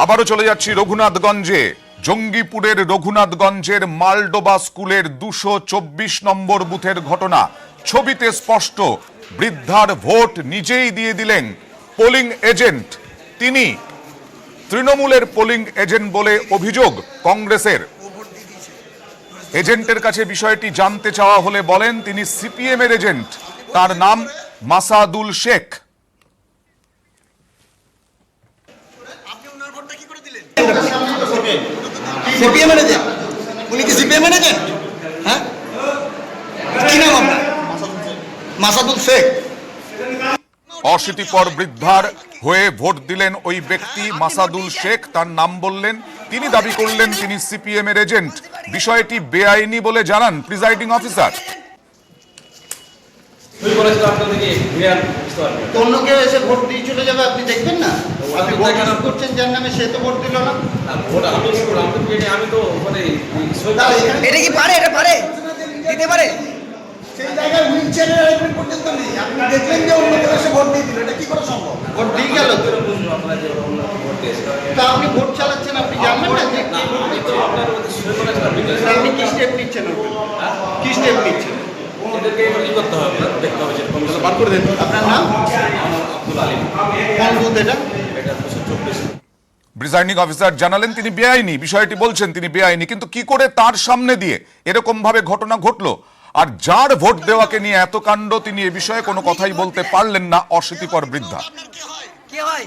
আবারও চলে যাচ্ছি রঘুনাথগঞ্জে। জঙ্গিপুরের রঘুনাথগঞ্জের মালডোবা স্কুলের 224 নম্বর বুথের ঘটনা ছবিতে স্পষ্ট। বৃদ্ধার ভোট নিজেই দিয়ে দিলেন পোলিং এজেন্ট। তিনি তৃণমূলের পোলিং এজেন্ট বলে অভিযোগ কংগ্রেসের। এজেন্টের কাছে বিষয়টি জানতে চাওয়া হলে বলেন তিনি সিপিএম এর এজেন্ট, তার নাম মাসাদুল শেখ। অশীতিপর বৃদ্ধার হয়ে ভোট দিলেন ওই ব্যক্তি মাসাদুল শেখ, তার নাম বললেন। তিনি দাবি করলেন তিনি সিপিএম এর এজেন্ট। বিষয়টি বেআইনি বলে জানান প্রিজাইডিং অফিসার। অন্য কেউ এসে ভোট দিয়ে চলে যাবে, আপনি দেখবেন না? আপনি ভোট করছেন যার নামে, সে তো ভোট দিল না। এটা কি পারে? এটা পারে দিতে পারে? সেই জায়গায় হুইল চেয়ারের অ্যারেঞ্জমেন্ট পর্যন্ত নেই। আপনি দেখলেন যে অন্য কেউ এসে ভোট দিয়ে দিল, এটা কি করে সম্ভব? ভোট দিয়ে গেল তা আপনি ভোট চালাচ্ছেন, আপনি জানবেন না যে আপনি কি স্টেপ নিচ্ছেন? কি স্টেপ নিচ্ছেন? আপনার নাম? কোন বুথ এটা? প্রিজাইডিং অফিসার জানালেন তিনি বেআইনি। বিষয়টি বলছেন তিনি বেআইনি, কিন্তু কি করে তার সামনে দিয়ে এরকম ভাবে ঘটনা ঘটলো? আর যার ভোট দেওয়াকে নিয়ে এত কাণ্ড, তিনি এ বিষয়ে কোনো কথাই বলতে পারলেন না অশীতিপর বৃদ্ধা। কি হয়?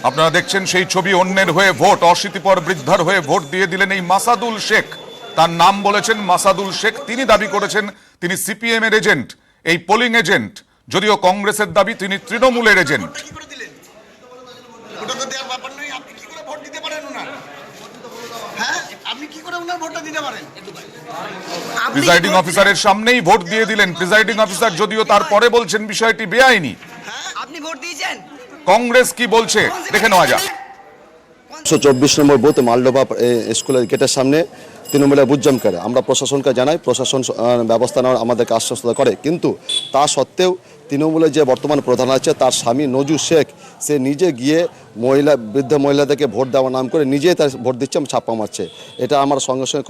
আপনারা দেখছেন সেই ছবি। অন্যের হয়ে ভোট, অশীতিপর বৃদ্ধার হয়ে ভোট দিয়ে দিলেন এই মাসাদুল শেখ। তার নাম বলেছেন মাসাদুল শেখ। তিনি দাবি করেছেন তিনি সিপিএম এর এজেন্ট, এই পোলিং এজেন্ট। যদিও কংগ্রেসের দাবি তিনি তৃণমূলের এজেন্ট। প্রিজাইডিং অফিসারের সামনেই ভোট দিয়ে দিলেন প্রিজাইডিং অফিসার, যদিও তারপরে বলছেন বিষয়টি বেআইনি। আপনি ভোট দিয়েছেন? কংগ্রেস কি বলছে দেখে নেওয়া যাক। 124 নম্বর বুথ মালডোবা স্কুলের গেটের সামনে তৃণমূলের বুথ জম করে। আমরা প্রশাসনকে জানাই, প্রশাসন ব্যবস্থা নেওয়ার আমাদেরকে আশ্বস্ত করে, কিন্তু তা সত্ত্বেও তৃণমূলের যে বর্তমান প্রধান আছে তার স্বামী নজু শেখ, সে নিজে গিয়ে বৃদ্ধ মহিলাদেরকে ভোট দেওয়ার নাম করে নিজেই তার ভোট দিচ্ছে, ছাপ্পা মারছে। এটা আমার সঙ্গে সঙ্গে